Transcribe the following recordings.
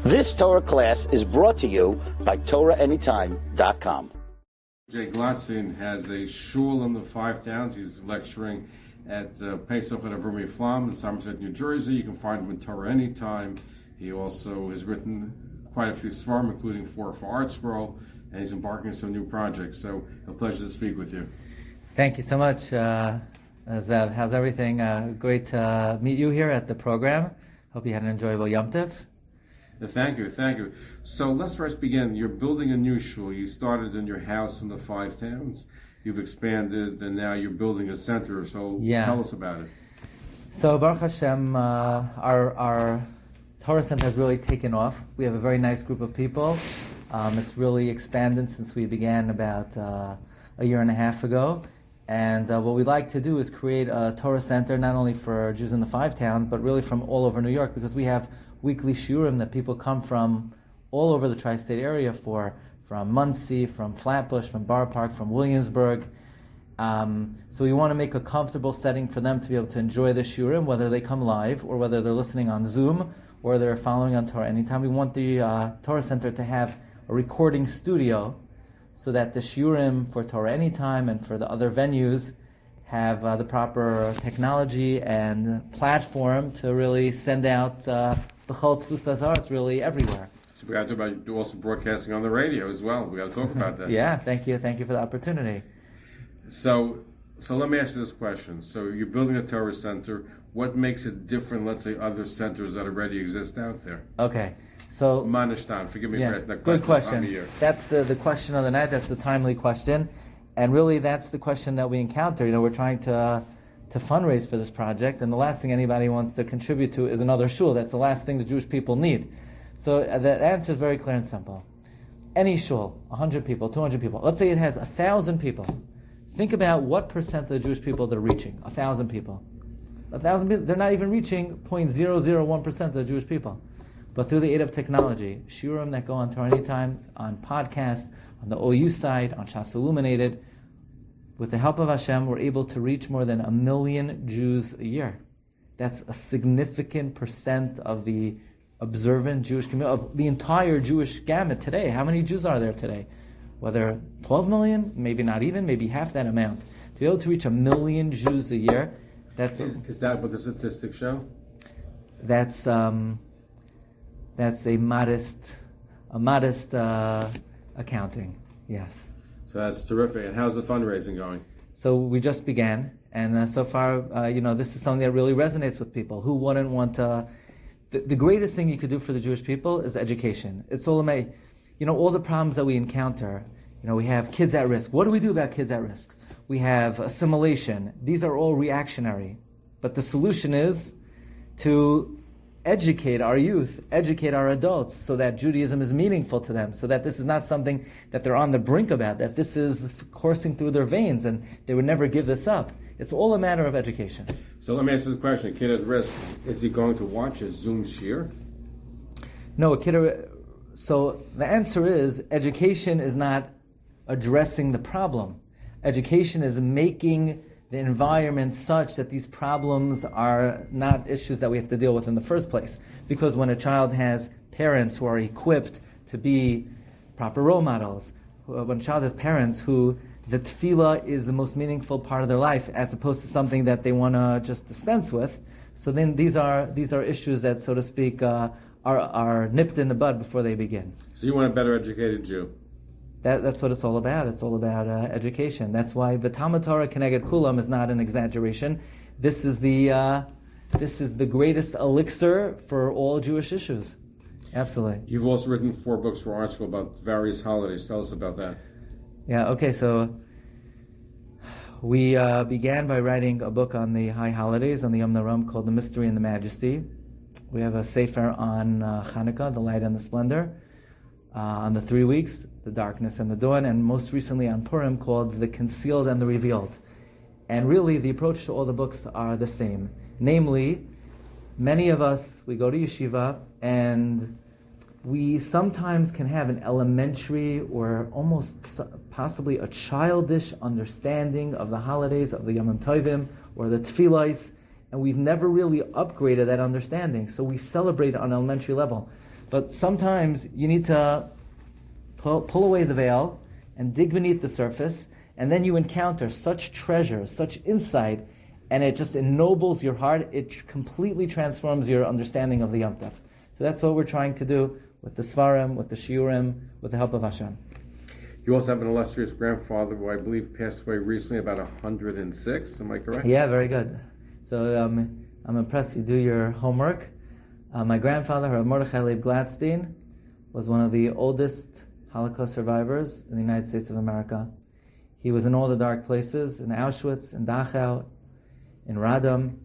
This Torah class is brought to you by TorahAnytime.com. Glatstein has a shul in the Five Towns. He's lecturing at Pesach at Avram Flam in Somerset, New Jersey. You can find him in Torah Anytime. He also has written quite a few svarim, including 4 for Art Scroll, and he's embarking on some new projects. So, a pleasure to speak with you. Thank you so much, Zev. How's everything? Great to meet you here at the program. Hope you had an enjoyable Yom Tov. Thank you. So let's first begin. You're building a new shul. You started in your house in the Five Towns. You've expanded, and now you're building a center. So tell us about it. So Baruch Hashem, our Torah Center has really taken off. We have a very nice group of people. It's really expanded since we began about a year and a half ago. And what we like to do is create a Torah Center not only for Jews in the Five Towns, but really from all over New York, because we have weekly shiurim that people come from all over the tri-state area from Muncie, from Flatbush, from Borough Park, from Williamsburg. So we want to make a comfortable setting for them to be able to enjoy the shiurim, whether they come live or whether they're listening on Zoom or they're following on Torah Anytime. We want the Torah Center to have a recording studio so that the shiurim for Torah Anytime and for the other venues have the proper technology and platform to really send out the Chol Tfusas Arts really everywhere. So we got to talk about also broadcasting on the radio as well. We got to talk about that. Yeah, thank you for the opportunity. So let me ask you this question. So you're building a Torah Center. What makes it different, let's say, other centers that already exist out there? Okay, so Manishtan, forgive me for asking that good question. That's the question of the night. That's the timely question, and really that's the question that we encounter. We're trying to fundraise for this project, and the last thing anybody wants to contribute to is another shul. That's the last thing the Jewish people need. So the answer is very clear and simple. Any shul, 100 people, 200 people, let's say it has 1,000 people. Think about what percent of the Jewish people they're reaching. 1,000 people. 1,000 people, they're not even reaching 0.001% of the Jewish people. But through the aid of technology, shiurim that go on Torah Anytime, on podcast, on the OU site, on Shas Illuminated, with the help of Hashem, we're able to reach more than 1 million Jews a year. That's a significant percent of the observant Jewish community, of the entire Jewish gamut today. How many Jews are there today? Whether 12 million, maybe not even, maybe half that amount. To be able to reach 1 million Jews a year, is that what the statistics show? That's a modest accounting. Yes. So that's terrific. And how's the fundraising going? So we just began, and so far, this is something that really resonates with people. Who wouldn't want to? The greatest thing you could do for the Jewish people is education. It's all about, all the problems that we encounter. We have kids at risk. What do we do about kids at risk? We have assimilation. These are all reactionary. But the solution is to educate our youth, educate our adults, so that Judaism is meaningful to them, so that this is not something that they're on the brink about, that this is coursing through their veins and they would never give this up. It's all a matter of education. So let me ask you the question, a kid at risk, is he going to watch a Zoom shiur? No, so the answer is, education is not addressing the problem. Education is making the environment such that these problems are not issues that we have to deal with in the first place. Because when a child has parents who are equipped to be proper role models, when a child has parents who the tefillah is the most meaningful part of their life as opposed to something that they want to just dispense with, so then these are issues that, so to speak, are nipped in the bud before they begin. So you want a better educated Jew? That's what it's all about. It's all about education. That's why V'Talmud Torah Keneged Kulam is not an exaggeration. This is the greatest elixir for all Jewish issues. Absolutely. You've also written 4 books for Art School about various holidays. Tell us about that. Yeah. Okay. So we began by writing a book on the high holidays, on the Yom Naram, called "The Mystery and the Majesty." We have a sefer on Hanukkah, the light and the splendor. On the 3 weeks, the darkness and the dawn, and most recently on Purim, called The Concealed and the Revealed. And really, the approach to all the books are the same. Namely, many of us, we go to yeshiva, and we sometimes can have an elementary or almost possibly a childish understanding of the holidays, of the Yom Tovim, or the Tefillahs, and we've never really upgraded that understanding. So we celebrate on an elementary level. But sometimes you need to pull away the veil and dig beneath the surface, and then you encounter such treasure, such insight, and it just ennobles your heart. It completely transforms your understanding of the Yom Tov. So that's what we're trying to do with the Svarim, with the Shiurim, with the help of Hashem. You also have an illustrious grandfather who I believe passed away recently, about 106. Am I correct? Yeah, very good. So I'm impressed you do your homework. My grandfather, Rabbi Mordechai Leib Glatstein, was one of the oldest Holocaust survivors in the United States of America. He was in all the dark places, in Auschwitz, in Dachau, in Radom,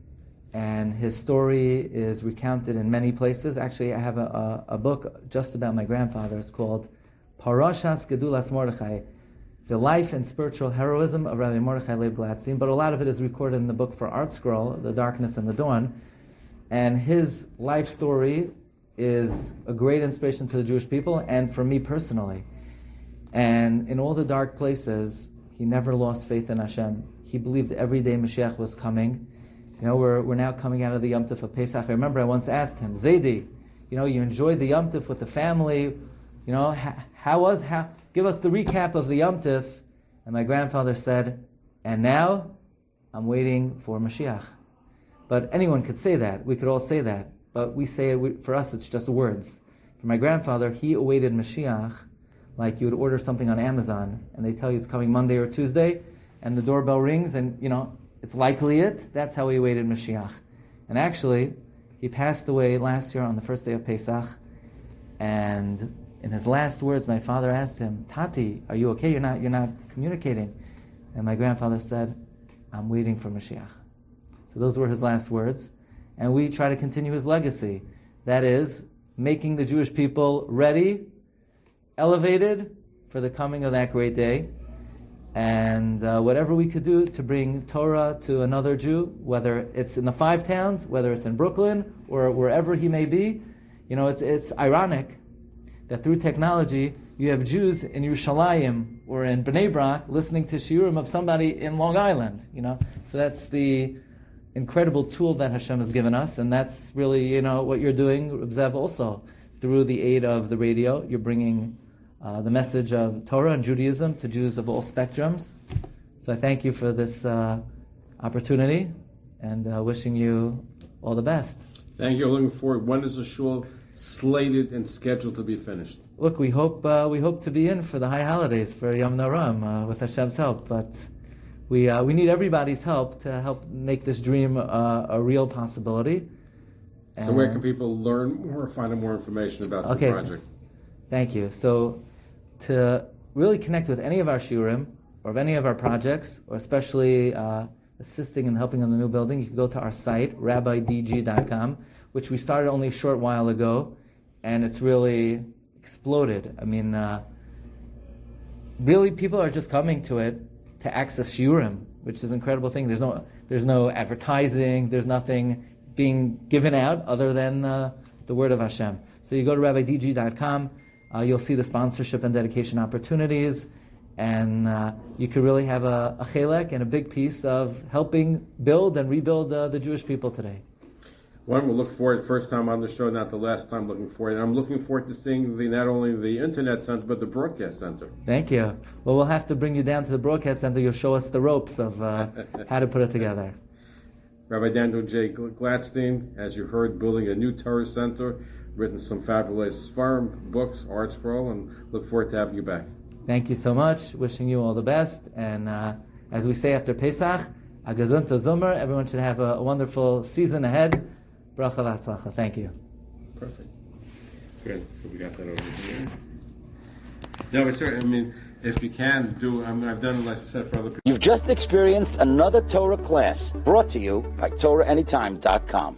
and his story is recounted in many places. Actually, I have a book just about my grandfather. It's called Parashas Gedulas Mordechai, the life and spiritual heroism of Rabbi Mordechai Leib Glatstein, but a lot of it is recorded in the book for Art Scroll, The Darkness and the Dawn. And his life story is a great inspiration to the Jewish people and for me personally. And in all the dark places, he never lost faith in Hashem. He believed every day Mashiach was coming. You know, we're now coming out of the Yom Tov of Pesach. I remember I once asked him, Zaidi, you know, you enjoyed the Yom Tov with the family. You know, give us the recap of the Yom Tov. And my grandfather said, and now I'm waiting for Mashiach. But anyone could say that. We could all say that. But we say it, for us, it's just words. For my grandfather, he awaited Mashiach like you would order something on Amazon, and they tell you it's coming Monday or Tuesday, and the doorbell rings, and, you know, it's likely it. That's how he awaited Mashiach. And actually, he passed away last year on the first day of Pesach, and in his last words, my father asked him, Tati, are you okay? You're not communicating. And my grandfather said, I'm waiting for Mashiach. So those were his last words. And we try to continue his legacy. That is, making the Jewish people ready, elevated for the coming of that great day. And whatever we could do to bring Torah to another Jew, whether it's in the 5 towns, whether it's in Brooklyn, or wherever he may be, you know, it's ironic that through technology, you have Jews in Yerushalayim or in Bnei Brak listening to shiurim of somebody in Long Island, you know. So that's the incredible tool that Hashem has given us, and that's really, you know, what you're doing, Reb Zev, also. Through the aid of the radio, you're bringing the message of Torah and Judaism to Jews of all spectrums. So I thank you for this opportunity, and wishing you all the best. Thank you. Looking forward. When is the shul slated and scheduled to be finished? Look, we hope to be in for the high holidays for Yom Noram with Hashem's help, but we need everybody's help to help make this dream a real possibility. So where can people learn more, find out more information about the project? Thank you. So to really connect with any of our shiurim or of any of our projects, or especially assisting and helping on the new building, you can go to our site, rabbidg.com, which we started only a short while ago, and it's really exploded. I mean, really people are just coming to it to access shiurim, which is an incredible thing. There's no advertising, there's nothing being given out other than the word of Hashem. So you go to rabbidg.com, you'll see the sponsorship and dedication opportunities, and you could really have a chelek and a big piece of helping build and rebuild the Jewish people today. One, we'll look forward, first time on the show, not the last time, looking forward. And I'm looking forward to seeing not only the Internet Center, but the Broadcast Center. Thank you. Well, we'll have to bring you down to the Broadcast Center. You'll show us the ropes of how to put it together. Rabbi Daniel J. Glatstein, as you heard, building a new Torah Center, written some fabulous farm books, art scroll, and look forward to having you back. Thank you so much. Wishing you all the best. And as we say after Pesach, a gesunter Sommer. Everyone should have a wonderful season ahead. Bracha v'atzlacha. Thank you. Perfect. Good. So we got that over here. No, but sir, I mean, if you can do, I've done it, like I said, for other people. You've just experienced another Torah class brought to you by TorahAnytime.com.